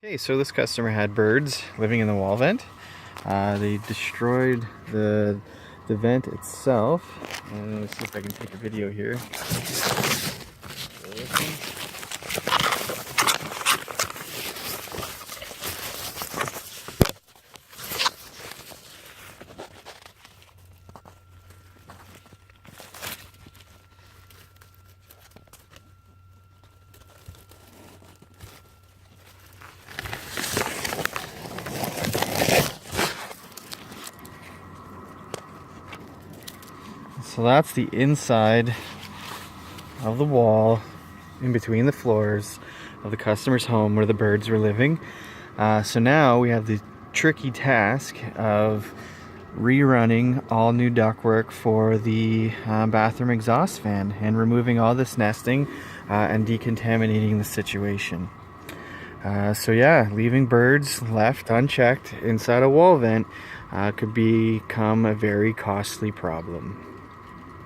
Okay, so this customer had birds living in the wall vent. They destroyed the vent itself. Let's see if I can take a video here. So that's the inside of the wall in between the floors of the customer's home where the birds were living. So now we have the tricky task of rerunning all new ductwork for the bathroom exhaust fan and removing all this nesting and decontaminating the situation. So yeah, leaving birds left unchecked inside a wall vent could become a very costly problem.